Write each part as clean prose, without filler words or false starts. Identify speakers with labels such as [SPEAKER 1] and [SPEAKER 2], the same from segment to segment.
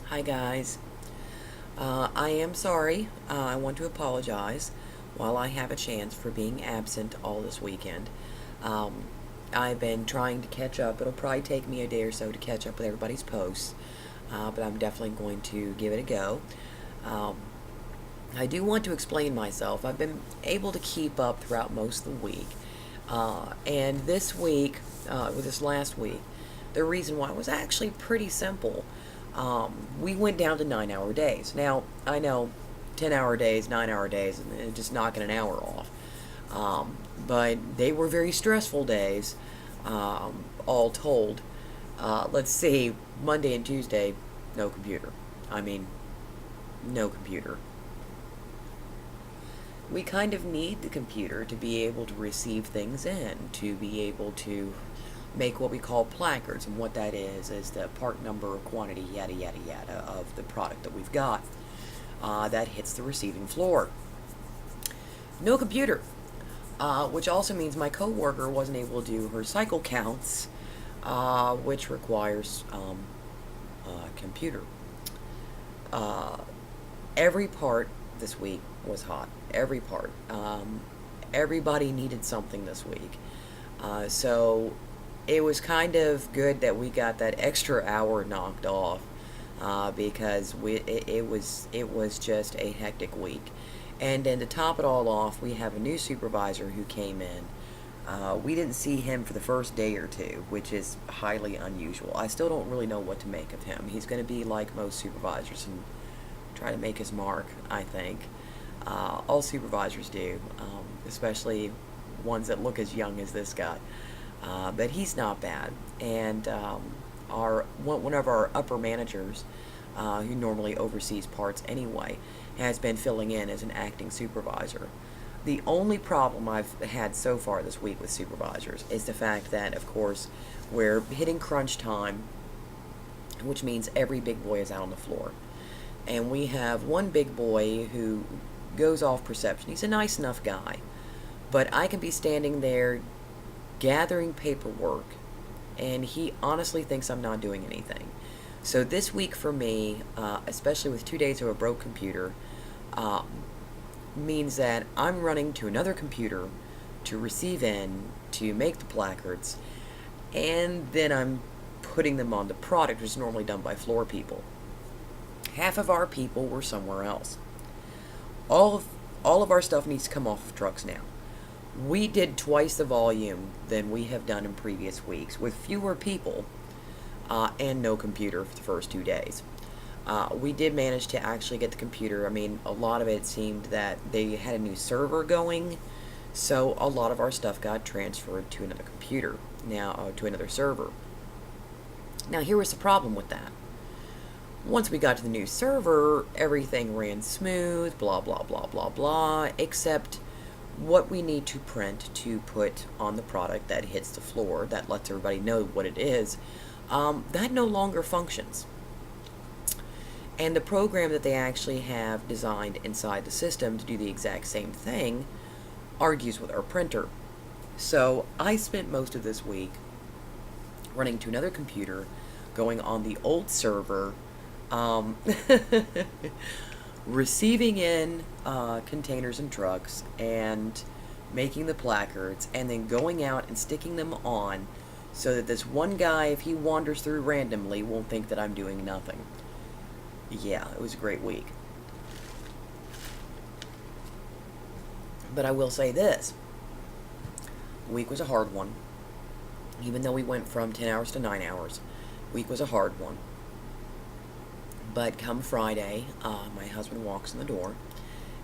[SPEAKER 1] Hi guys. I am sorry. I want to apologize while I have a chance for being absent all this weekend. Um, I've been trying to catch up. It'll probably take me a day or so to catch up with everybody's posts, but I'm definitely going to give it a go. Um, I do want to explain myself. I've been able to keep up throughout most of the week, and this week, with this last week, the reason why was actually pretty simple. We went down to 9-hour days. Now, I know 10-hour days, 9-hour days, and just knocking an hour off. But they were very stressful days, all told. Let's see, Monday and Tuesday, no computer. I mean, no computer. We kind of need the computer to be able to receive things in, to be able to make what we call placards, and what that is the part number, quantity, yada yada yada of the product that we've got that hits the receiving floor. No computer, which also means my coworker wasn't able to do her cycle counts, which requires a computer. Uh, every part this week was hot. Every part. Everybody needed something this week. So it was kind of good that we got that extra hour knocked off, because it was just a hectic week. And then to top it all off, we have a new supervisor who came in. We didn't see him for the first day or two, which is highly unusual. I still don't really know what to make of him. He's going to be like most supervisors and try to make his mark, I think. All supervisors do, especially ones that look as young as this guy. But he's not bad. And one of our upper managers, who normally oversees parts anyway, has been filling in as an acting supervisor. The only problem I've had so far this week with supervisors is the fact that, of course, we're hitting crunch time, which means every big boy is out on the floor. And we have one big boy who goes off perception. He's a nice enough guy, but I can be standing there gathering paperwork, and he honestly thinks I'm not doing anything. So this week for me, especially with 2 days of a broke computer, means that I'm running to another computer to receive in, to make the placards, and then I'm putting them on the product, which is normally done by floor people. Half of our people were somewhere else. All of our stuff needs to come off of trucks now. We did twice the volume than we have done in previous weeks, with fewer people and no computer for the first 2 days. We did manage to actually get the computer. I mean, a lot of it seemed that they had a new server going, so a lot of our stuff got transferred to another computer, now to another server. Now, here was the problem with that. Once we got to the new server, everything ran smooth, blah, blah, blah, blah, blah, except what we need to print to put on the product that hits the floor, that lets everybody know what it is, that no longer functions. And the program that they actually have designed inside the system to do the exact same thing argues with our printer. So I spent most of this week running to another computer, going on the old server, receiving in containers and trucks, and making the placards, and then going out and sticking them on so that this one guy, if he wanders through randomly, won't think that I'm doing nothing. Yeah, it was a great week. But I will say this. The week was a hard one. Even though we went from 10 hours to 9 hours, week was a hard one. But come Friday, my husband walks in the door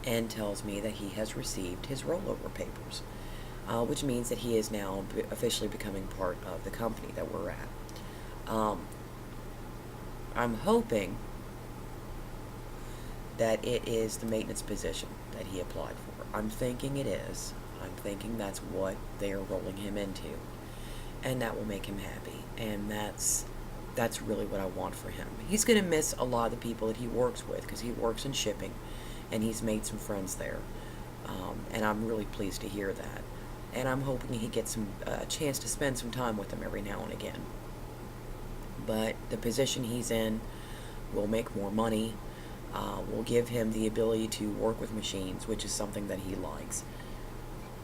[SPEAKER 1] and tells me that he has received his rollover papers, which means that he is now officially becoming part of the company that we're at. I'm hoping that it is the maintenance position that he applied for. I'm thinking it is. I'm thinking that's what they are rolling him into, and that will make him happy, and that's really what I want for him. He's going to miss a lot of the people that he works with, because he works in shipping, and he's made some friends there, and I'm really pleased to hear that. And I'm hoping he gets a chance to spend some time with them every now and again. But the position he's in, We'll make more money. We'll give him the ability to work with machines, which is something that he likes.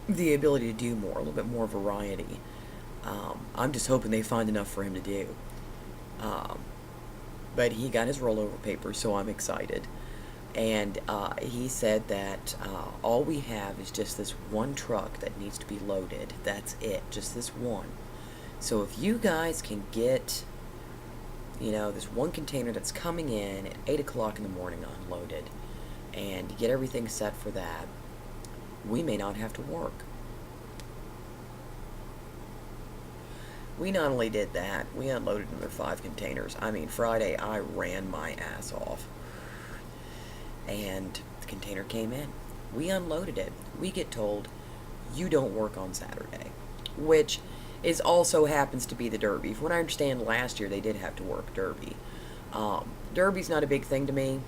[SPEAKER 1] The ability to do more, a little bit more variety. I'm just hoping they find enough for him to do. But he got his rollover papers, so I'm excited. And he said that all we have is just this one truck that needs to be loaded. That's it, just this one. So if you guys can get, this one container that's coming in at 8 o'clock in the morning unloaded, and get everything set for that, we may not have to work. We not only did that, we unloaded another 5 containers. I mean, Friday I ran my ass off. And the container came in. We unloaded it. We get told, you don't work on Saturday, which is also happens to be the Derby. From what I understand, last year they did have to work Derby. Derby's not a big thing to me.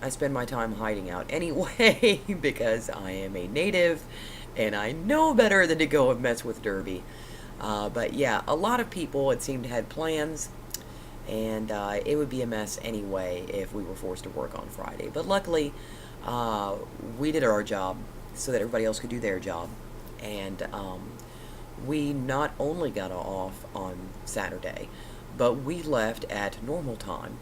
[SPEAKER 1] I spend my time hiding out anyway because I am a native and I know better than to go and mess with Derby. But yeah, a lot of people, it seemed, had plans, and it would be a mess anyway if we were forced to work on Friday. But luckily, we did our job so that everybody else could do their job. And we not only got off on Saturday, but we left at normal time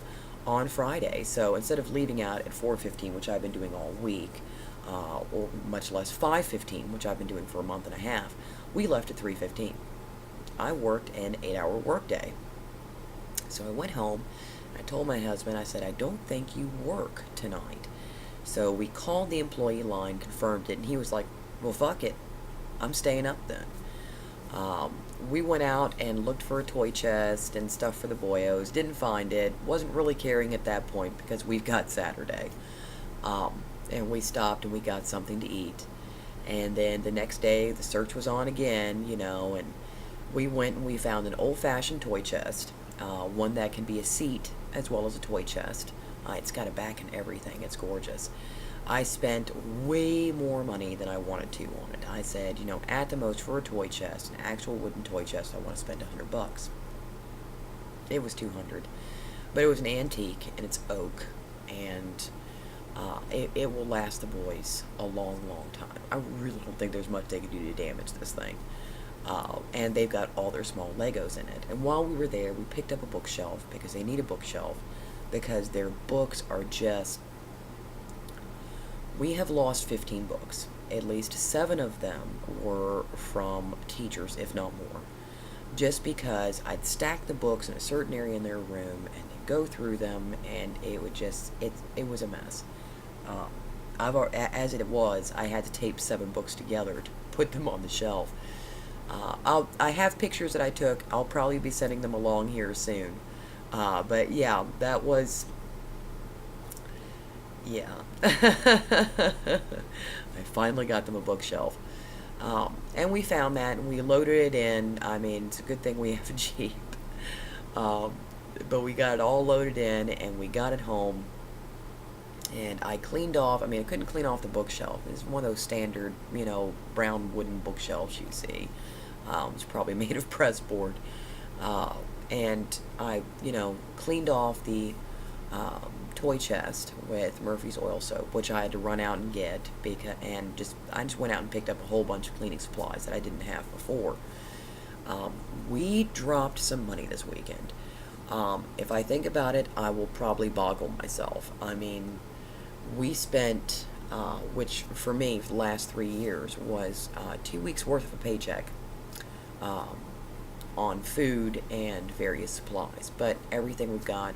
[SPEAKER 1] on Friday. So instead of leaving out at 4:15, which I've been doing all week, or much less 5:15, which I've been doing for a month and a half, we left at 3:15. I worked an 8-hour workday. So I went home, I told my husband, I said, I don't think you work tonight. So we called the employee line, confirmed it, and he was like, well, fuck it, I'm staying up then. We went out and looked for a toy chest and stuff for the boyos, didn't find it, wasn't really caring at that point because we've got Saturday. And we stopped and we got something to eat. And then the next day the search was on again, and we went and we found an old-fashioned toy chest, one that can be a seat as well as a toy chest. It's got a back and everything. It's gorgeous. I spent way more money than I wanted to on it. I said, at the most for a toy chest, an actual wooden toy chest, I want to spend $100. It was $200, but it was an antique and it's oak, and it will last the boys a long, long time. I really don't think there's much they can do to damage this thing. And they've got all their small Legos in it. And while we were there, we picked up a bookshelf because they need a bookshelf because their books are just... We have lost 15 books. At least 7 of them were from teachers, if not more. Just because I'd stack the books in a certain area in their room and they'd go through them, and it would just... It was a mess. As it was, I had to tape 7 books together to put them on the shelf. I have pictures that I took. I'll probably be sending them along here soon. But yeah, that was... Yeah. I finally got them a bookshelf. And we found that, and we loaded it in. I mean, it's a good thing we have a Jeep. But we got it all loaded in, and we got it home. And I cleaned off, I couldn't clean off the bookshelf. It's one of those standard, brown wooden bookshelves you see. It's probably made of pressboard. And I, cleaned off the toy chest with Murphy's oil soap, which I had to run out and get, I just went out and picked up a whole bunch of cleaning supplies that I didn't have before. We dropped some money this weekend. If I think about it, I will probably boggle myself. We spent, which for me, for the last 3 years, was 2 weeks worth of a paycheck on food and various supplies. But everything we've got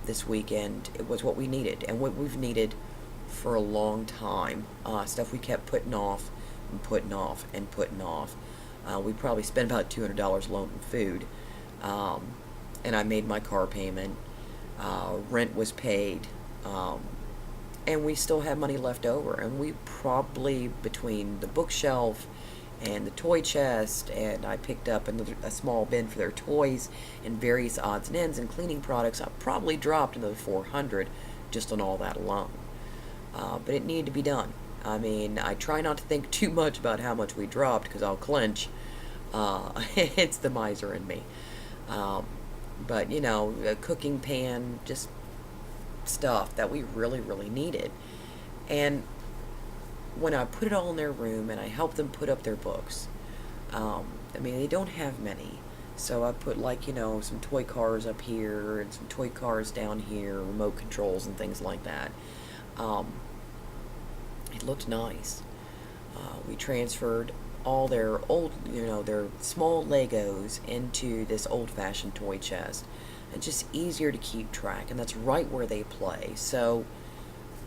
[SPEAKER 1] this weekend, it was what we needed, and what we've needed for a long time. Stuff we kept putting off and putting off and putting off. We probably spent about $200 alone in food. And I made my car payment. Rent was paid. And we still have money left over, and we probably, between the bookshelf and the toy chest, and I picked up a small bin for their toys and various odds and ends and cleaning products, I probably dropped another $400 just on all that alone. But it needed to be done. I try not to think too much about how much we dropped because I'll clench. It's the miser in me. But, a cooking pan, just stuff that we really, really needed. And when I put it all in their room and I helped them put up their books, they don't have many. So I put, some toy cars up here and some toy cars down here, remote controls and things like that. It looked nice. We transferred all their old, their small Legos into this old-fashioned toy chest. It's just easier to keep track, and that's right where they play. So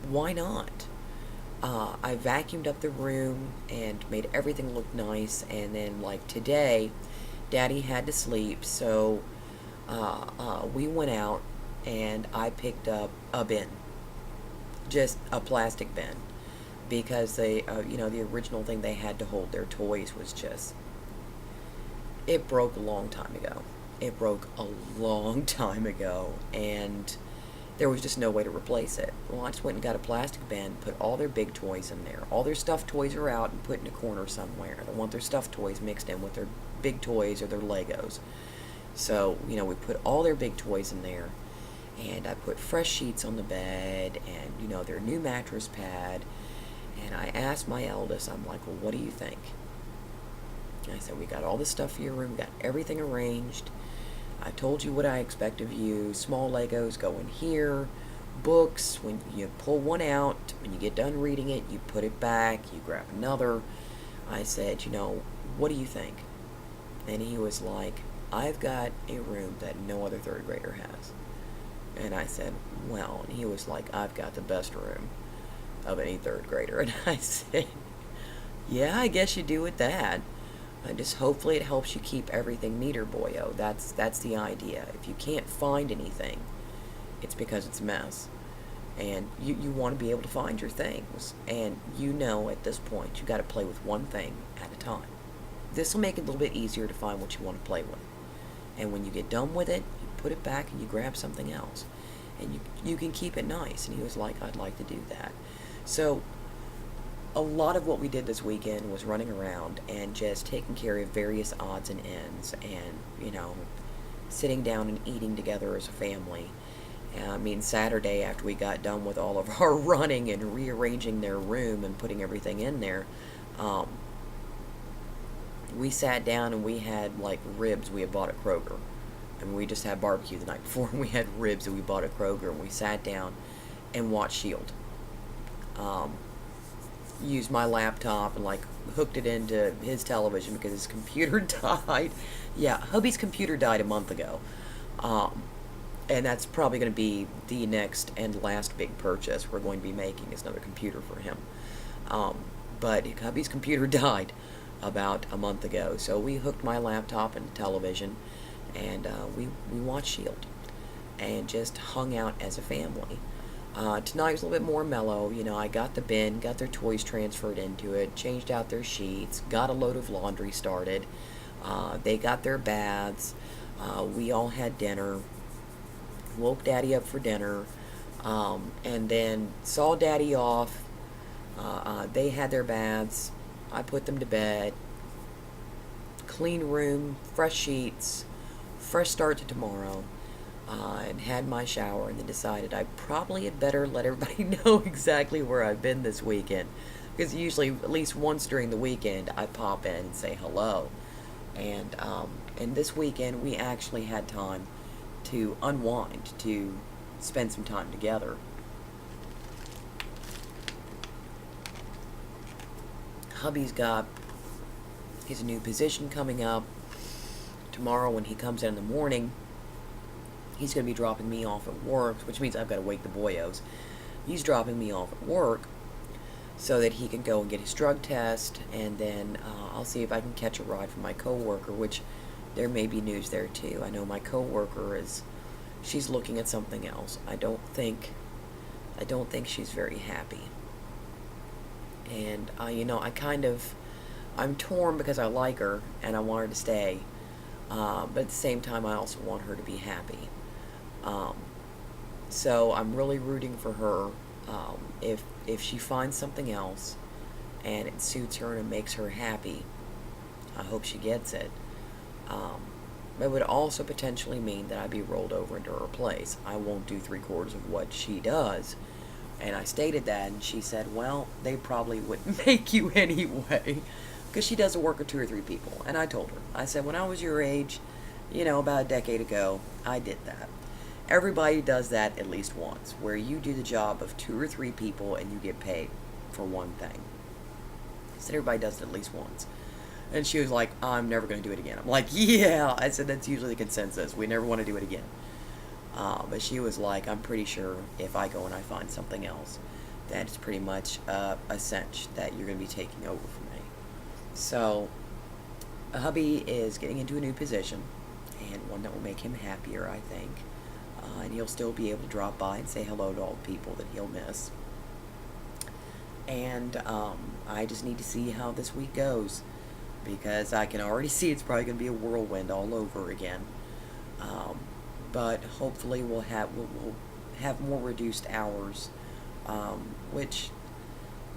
[SPEAKER 1] why not? I vacuumed up the room and made everything look nice, and then today, Daddy had to sleep, so we went out and I picked up a bin, just a plastic bin, because they, the original thing they had to hold their toys was just, it broke a long time ago. It broke a long time ago, and there was just no way to replace it. Well, I just went and got a plastic bin, put all their big toys in there. All their stuffed toys are out and put in a corner somewhere. They want their stuffed toys mixed in with their big toys or their Legos. So, we put all their big toys in there, and I put fresh sheets on the bed and, their new mattress pad. And I asked my eldest, I'm like, well, what do you think? And I said, we got all this stuff for your room, got everything arranged. I told you what I expect of you. Small Legos go in here. Books, when you pull one out, when you get done reading it, you put it back, you grab another. I said, what do you think? And he was like, I've got a room that no other third grader has. And I said, well, and he was like, I've got the best room of any third grader. And I said, yeah, I guess you do with that. Just hopefully it helps you keep everything neater, boyo. That's the idea. If you can't find anything, it's because it's a mess. And you want to be able to find your things. And at this point, you got to play with one thing at a time. This will make it a little bit easier to find what you want to play with. And when you get done with it, you put it back and you grab something else. And you can keep it nice. And he was like, I'd like to do that. So a lot of what we did this weekend was running around and just taking care of various odds and ends and, sitting down and eating together as a family. Saturday, after we got done with all of our running and rearranging their room and putting everything in there, we sat down and we had, ribs we had bought at Kroger. We just had barbecue the night before, and we had ribs that we bought at Kroger, and we sat down and watched S.H.I.E.L.D. Used my laptop and hooked it into his television because his computer died. Yeah, hubby's computer died a month ago. And that's probably going to be the next and last big purchase we're going to be making, is another computer for him. But hubby's computer died about a month ago, so we hooked my laptop into television, and we watched S.H.I.E.L.D. and just hung out as a family. Tonight was a little bit more mellow. I got the bin, got their toys transferred into it, changed out their sheets, got a load of laundry started. They got their baths. We all had dinner. Woke Daddy up for dinner. And then saw Daddy off. They had their baths. I put them to bed. Clean room, fresh sheets, fresh start to tomorrow. And had my shower, and then decided I probably had better let everybody know exactly where I've been this weekend, because usually at least once during the weekend I pop in and say hello, and this weekend we actually had time to unwind, to spend some time together. Hubby's got his new position coming up tomorrow. When he comes in the morning, he's going to be dropping me off at work, which means I've got to wake the boyos. He's dropping me off at work so that he can go and get his drug test, and then I'll see if I can catch a ride from my coworker, which there may be news there too. I know my coworker she's looking at something else. I don't think she's very happy. And I'm torn because I like her and I want her to stay, but at the same time I also want her to be happy. So I'm really rooting for her. If she finds something else and it suits her and it makes her happy, I hope she gets it. It would also potentially mean that I'd be rolled over into her place. I won't do 3/4 of what she does. And I stated that, and she said, well, they probably wouldn't make you anyway, because she does the work of 2 or 3 people. And I told her, I said, when I was your age, about a decade ago, I did that. Everybody does that at least once, where you do the job of 2 or 3 people and you get paid for one thing. I said, everybody does it at least once. And she was like, I'm never going to do it again. I'm like, yeah. I said, that's usually the consensus. We never want to do it again. But she was like, I'm pretty sure if I go and I find something else, that it's pretty much a cinch that you're going to be taking over for me. So, hubby is getting into a new position, and one that will make him happier, I think. And he'll still be able to drop by and say hello to all the people that he'll miss. And I just need to see how this week goes, because I can already see it's probably going to be a whirlwind all over again. But hopefully we'll have more reduced hours, which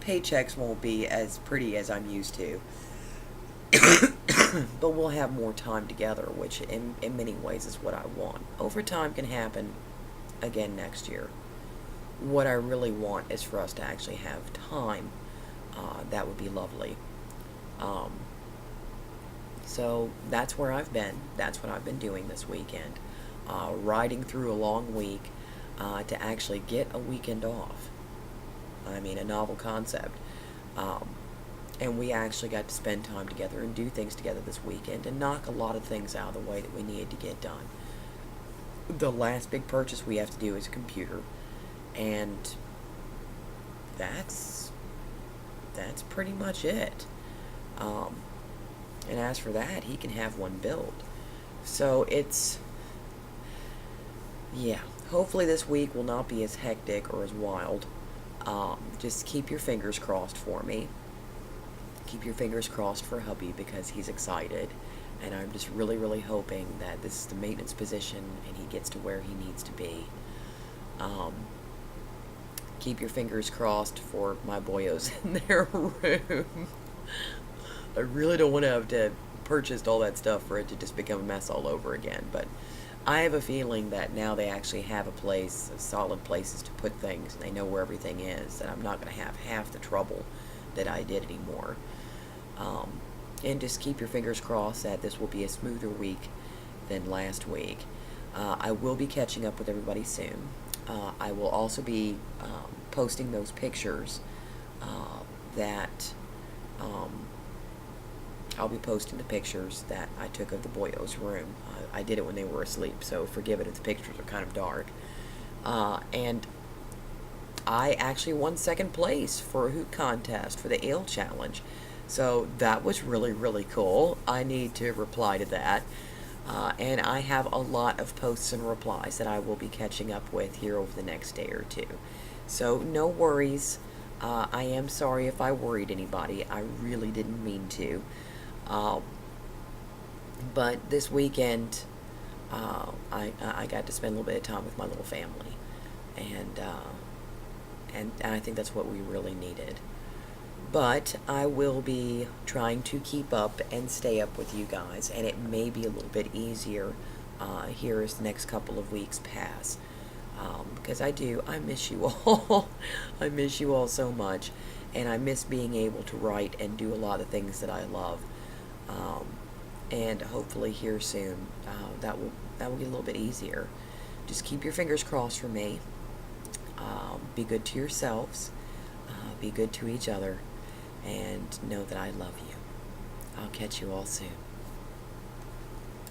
[SPEAKER 1] paychecks won't be as pretty as I'm used to. But we'll have more time together, which in many ways is what I want. Overtime can happen again next year. What I really want is for us to actually have time. That would be lovely. So that's where I've been. That's what I've been doing this weekend. Riding through a long week to actually get a weekend off. I mean, a novel concept. And we actually got to spend time together and do things together this weekend and knock a lot of things out of the way that we needed to get done. The last big purchase we have to do is a computer. And that's pretty much it. And as for that, he can have one built. So yeah, hopefully this week will not be as hectic or as wild. Just keep your fingers crossed for me. Keep your fingers crossed for hubby, because he's excited. And I'm just really, really hoping that this is the maintenance position and he gets to where he needs to be. Keep your fingers crossed for my boyos in their room. I really don't want to have to purchase all that stuff for it to just become a mess all over again. But I have a feeling that now they actually have a place, solid places to put things, and they know where everything is, that I'm not going to have half the trouble that I did anymore. And just keep your fingers crossed that this will be a smoother week than last week. I will be catching up with everybody soon. I will also be posting those pictures that I'll be posting the pictures that I took of the boyos' room. I did it when they were asleep, so forgive it if the pictures are kind of dark. And I actually won second place for a hoot contest for the ale challenge. So that was really, really cool. I need to reply to that. And I have a lot of posts and replies that I will be catching up with here over the next day or two. So no worries. I am sorry if I worried anybody. I really didn't mean to. But this weekend, I got to spend a little bit of time with my little family. And I think that's what we really needed. But I will be trying to keep up and stay up with you guys, and it may be a little bit easier here as the next couple of weeks pass. Because I miss you all. I miss you all so much, and I miss being able to write and do a lot of things that I love. And hopefully here soon, that will get a little bit easier. Just keep your fingers crossed for me. Be good to yourselves. Be good to each other. And know that I love you. I'll catch you all soon.